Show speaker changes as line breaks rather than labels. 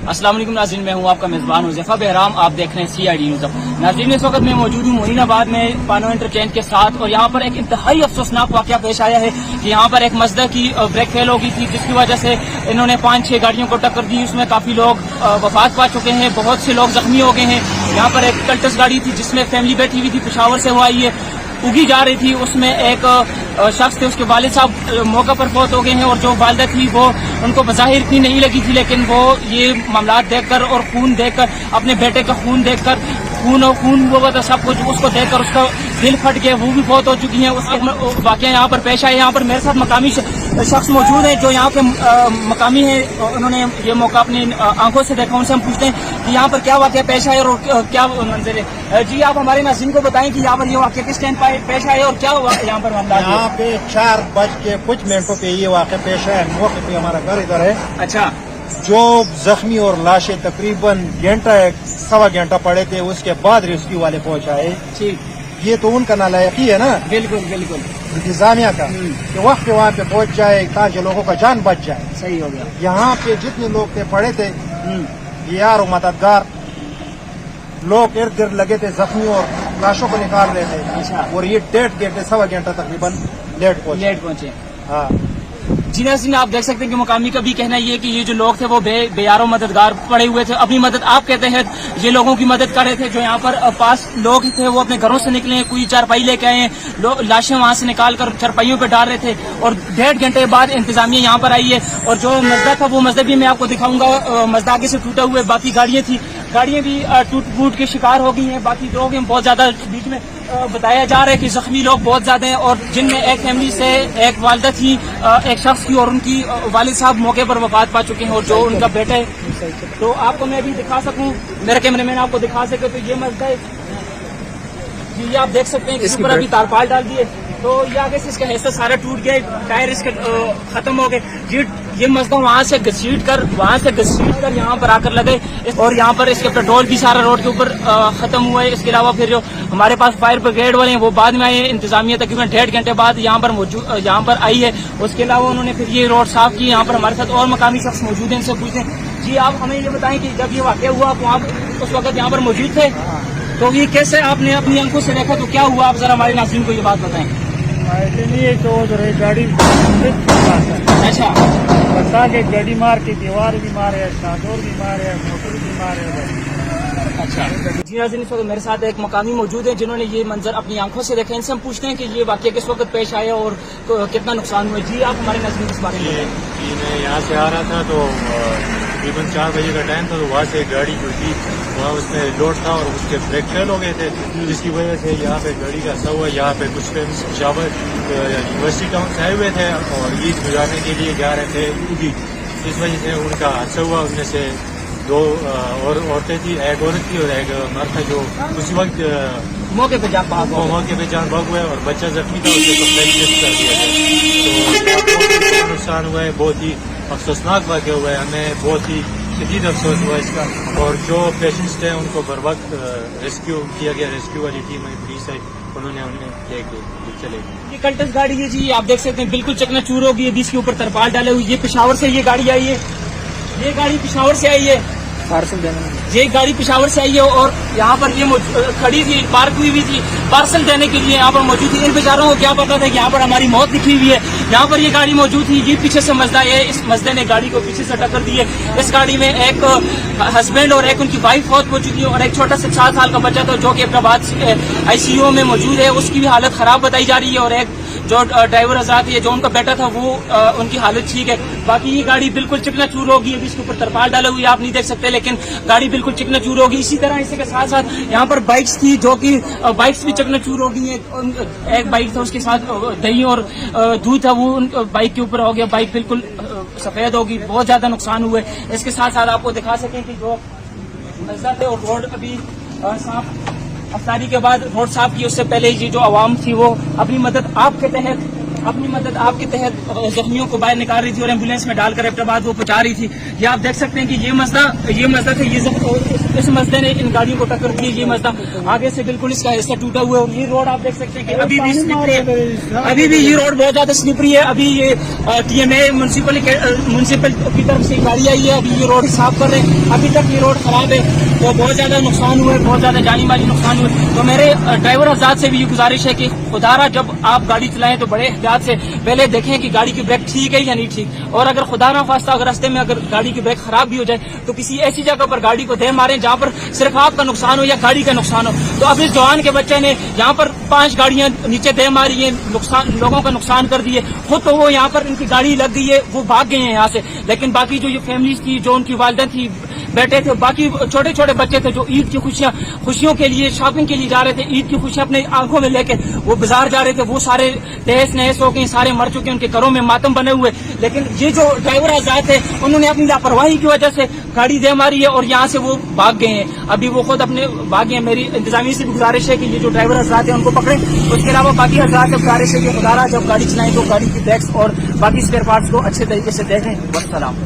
अस्सलाम वालेकुम नाज़रीन, मैं हूं आपका मेज़बान हुज़ैफ़ा बहराम। आप देख रहे हैं CID न्यूज़। नाज़रीन, इस वक्त मैं मौजूद हूं मोइनाबाद में पानो इंटरचेंज के साथ, और यहाँ पर एक इंतहाई अफसोसनाक वाक़या पेश आया है कि यहाँ पर एक मज़दा की ब्रेक फेल हो गई थी, जिसकी वजह से इन्होंने 5-6 गाड़ियों को टक्कर दी। उसमें काफ़ी लोग वफात पा चुके हैं, बहुत से लोग जख्मी हो गए हैं। यहाँ पर एक कल्टस गाड़ी थी जिसमें फैमिली बैठी हुई थी, पेशावर से वो आई है, उगी जा रही थी। उसमें एक शख्स थे, उसके वालिद साहब मौका पर फौत हो गए हैं, और जो वालिदा थी वो उनको बज़ाहिर इतनी नहीं लगी थी, लेकिन वो ये मामलात देखकर और खून देखकर, अपने बेटे का खून देखकर, खून वो था सब कुछ, उसको देखकर उसका दिल फट गया। वो भी फौत हो चुकी हैं। उसके वाक़या यहाँ पर पेश आए। यहाँ पर मेरे साथ मकामी शख्स मौजूद है जो यहाँ के मकामी है, उन्होंने ये मौका अपनी आंखों से देखा। उनसे हम पूछते हैं कि यहाँ पर क्या वाक़या पेश आए और क्या मंजर है। जी, आप हमारे नाज़रीन को बताएं कि यहाँ पर ये वाक़या किस टाइम पेश आए और क्या यहाँ पर मामला।
यहाँ पे 4 बज के कुछ पे ये वाक़या पेश आया। मौके पे हमारा घर इधर है।
अच्छा,
जो जख्मी और लाशें तकरीबन सवा घंटा पड़े थे, उसके बाद रेस्क्यू वाले पहुंचाए।
ठीक,
ये तो उनका नालायकी है ना,
बिल्कुल बिल्कुल
इंतजामिया का, कि वक्त पे वहाँ पे पहुंच जाए ताकि लोगों का जान बच जाए।
सही हो गया।
यहाँ पे जितने लोग थे पड़े थे, यार और मददगार लोग इर्द गिर्द लगे थे, जख्मी और लाशों को निकाल रहे थे।
अच्छा।
और ये 1.5 सवा घंटा तकरीबन लेट पहुंचे।
हाँ जी नाज़रीन, आप देख सकते हैं कि मुकामी का भी कहना ये है कि ये जो लोग थे वो बेयारो मददगार पड़े हुए थे। अपनी मदद आप कहते हैं ये लोगों की मदद कर रहे थे। जो यहाँ पर पास लोग थे वो अपने घरों से निकले, कोई चारपाई लेके आए हैं, लाशें वहां से निकाल कर चारपाइयों पे डाल रहे थे, और 1.5 घंटे बाद इंतजामिया यहाँ पर आई है। और जो मजदा था वो मजदा भी मैं आपको दिखाऊंगा। मजदा आगे से टूटा हुआ, बाकी गाड़ियां भी टूट फूट के शिकार हो गई हैं। बाकी लोग हैं बहुत ज्यादा, बीच में बताया जा रहा है कि जख्मी लोग बहुत ज्यादा हैं, और जिनमें एक फैमिली से एक वालिदा थी, एक शख्स की, और उनकी वालिद साहब मौके पर वफात पा चुके हैं, और जो उनका बेटा है। तो आपको मैं भी दिखा सकूं, मेरा कैमरामैन आपको दिखा सके, तो ये मसला है जी, ये आप देख सकते हैं कि इसके ऊपर अभी तारपाल डाल दिए, तो ये आगे से इसका हिस्सा सारा टूट गया, टायर इसके खत्म हो गए। ये मसला वहाँ से घसीट कर यहाँ पर आकर लगे, और यहाँ पर इसके पेट्रोल भी सारा रोड के ऊपर खत्म हुआ है। इसके अलावा फिर जो हमारे पास फायर ब्रिगेड वाले हैं वो बाद में आए। इंतजामिया तकरीबन 1.5 घंटे बाद यहाँ पर आई है। उसके अलावा उन्होंने फिर ये रोड साफ की। यहाँ पर हमारे साथ और मकामी शख्स मौजूद हैं, इनसे पूछते हैं। जी, आप हमें ये बताएं कि जब ये वाक़या हुआ आप वहाँ उस वक्त यहाँ पर मौजूद थे, तो ये कैसे आपने अपनी आंखों से देखा, तो क्या हुआ, आप जरा हमारे नाज़रीन को ये बात बताएं।
तो गाड़ी
अच्छा,
बता के गाड़ी मार के दीवार भी मारे, चादर भी मारे, मोटर भी मारे।
अच्छा जी नाज़रीन, इस वक्त मेरे साथ एक मकामी मौजूद है जिन्होंने ये मंजर अपनी आंखों से देखा। इनसे हम पूछते हैं कि ये वाक़या किस वक्त पेश आया और कितना नुकसान हुआ। जी, आप हमारे नाज़रीन इस बारे में बताएं।
मैं यहाँ से आ रहा था तो तकरीबन 4 बजे का टाइम था, तो वहाँ से गाड़ी जो थी वहाँ उसमें लोड था और उसके ब्रेक फेल हो गए थे, जिसकी वजह से यहाँ पे गाड़ी का हादसा हुआ। यहाँ पे कुछ फ्रेंड्स पेशावर यूनिवर्सिटी टाउन से आए हुए थे और ईद गुजारने के लिए जा रहे थे उगी, इस वजह से उनका हादसा हुआ। उनमें से 2 और औरतें थी, एक औरत थी और एक मर्द था, जो उसी वक्त
मौके पे जान
भाग हुए, और बच्चा जख्मी था, उसे कंप्लेंट कर दिया है। तो नुकसान हुआ है, बहुत ही अफसोसनाक वाक़या हुआ है। हमें बहुत ही शदीद अफसोस हुआ इसका, और जो पेशेंट्स थे उनको बर वक्त रेस्क्यू किया गया। रेस्क्यू वाली टीम पुलिस आई, उन्होंने उन्हें लेके चले गए।
ये कल्टस गाड़ी है जी, आप देख सकते हैं बिल्कुल चकनाचूर हो गई है, इसके ऊपर तरपाल डाले हुई। ये पेशावर से ये गाड़ी आई है, ये गाड़ी पेशावर से आई है, पार्सल देने ये गाड़ी पेशावर से आई है, और यहाँ पर ये खड़ी थी, पार्क हुई हुई थी पार्सल देने के लिए, यहाँ पर मौजूद थी। इन बेचारों को क्या पता था कि यहाँ पर हमारी मौत लिखी हुई है। यहाँ पर ये गाड़ी मौजूद थी, ये पीछे से मजदा है, इस मजदे ने गाड़ी को पीछे से टक्कर दी है। इस गाड़ी में एक हस्बैंड और एक उनकी वाइफ फौत हो चुकी है, और एक छोटा सा 7 साल का बच्चा था जो कि अहमदाबाद ICU में मौजूद है, उसकी भी हालत खराब बताई जा रही है। और एक जो ड्राइवर हजरात है, जो उनका बेटा था, वो उनकी हालत ठीक है। बाकी ये गाड़ी बिल्कुल चिकनाचूर होगी, अभी इसके ऊपर तरपाल डाले हुई आप नहीं देख सकते, लेकिन गाड़ी बिल्कुल चिकनाचूर होगी। इसी तरह इसी के साथ साथ यहाँ पर बाइक्स थी, जो कि बाइक्स भी चिकनाचूर हो गई है। एक बाइक था, उसके साथ दही और दूध था, वो उन बाइक के ऊपर हो गया, बाइक बिल्कुल सफेद होगी। बहुत ज्यादा नुकसान हुए। इसके साथ साथ आपको दिखा सकें कि जो मजदा थे और रोड अभी साफ अफ्तारी के बाद रोड साफ की, उससे पहले ये जो आवाम थी वो अपनी मदद आपके तहत अपनी मदद आपके तहत जख्मियों को बाहर निकाल रही थी और एम्बुलेंस में डालकर एबटाबाद वो पहुंचा रही थी। ये आप देख सकते हैं कि ये मसला था, इस मसले ने इन गाड़ियों को टक्कर दी। ये मसला आगे से बिल्कुल इसका हिस्सा टूटा हुआ है और ये रोड आप देख सकते हैं कि अभी भी स्लिपरी है, अभी भी ये रोड बहुत ज्यादा स्लिपरी है। अभी ये TMA म्यूनसिपल की तरफ से गाड़ी आई है, अभी ये रोड साफ कर रहे हैं, अभी तक ये रोड खराब है, तो बहुत ज्यादा नुकसान हुआ है, बहुत ज्यादा जानी माली नुकसान हुआ है। तो मेरे ड्राइवर हज़रात से भी ये गुजारिश है कि खुदारा जब आप गाड़ी चलाएं तो बड़े एहतियात से पहले देखें कि गाड़ी की ब्रेक ठीक है या नहीं ठीक, और अगर खुदा ना खास्ता अगर रास्ते में अगर गाड़ी की ब्रेक खराब भी हो जाए तो किसी ऐसी जगह पर गाड़ी को दे मारें जहाँ पर सिर्फ आपका नुकसान हो या गाड़ी का नुकसान हो। तो अब इस जवान के बच्चे ने यहाँ पर 5 गाड़ियां नीचे दे मारी है, नुकसान लोगों का नुकसान कर दिए, खुद तो वो यहाँ पर इनकी गाड़ी लग गई है, वो भाग गए हैं यहाँ से, लेकिन बाकी जो ये फैमिलीज थी, जो उनकी वालिदा थी, बैठे थे, बाकी छोटे छोटे बच्चे थे जो ईद की खुशियों के लिए शॉपिंग के लिए जा रहे थे, ईद की खुशियां अपने आंखों में लेके वो बाजार जा रहे थे, वो सारे तहस नहस हो गए, सारे मर चुके, उनके घरों में मातम बने हुए। लेकिन ये जो ड्राइवर आजाद थे उन्होंने अपनी लापरवाही की वजह से गाड़ी दे मारी है और यहाँ से वो भाग गए हैं, अभी वो खुद अपने भाग गए। मेरी इंतजामिया से भी गुजारिश है कि ये जो ड्राइवर आजाद है उनको पकड़े, उसके अलावा बाकी आजाद से गुजारिश है कि खुदारा जब गाड़ी चलाएं तो गाड़ी की ब्रेक्स और बाकी स्पेयर पार्ट्स को अच्छे तरीके से देखें। वस्सलाम।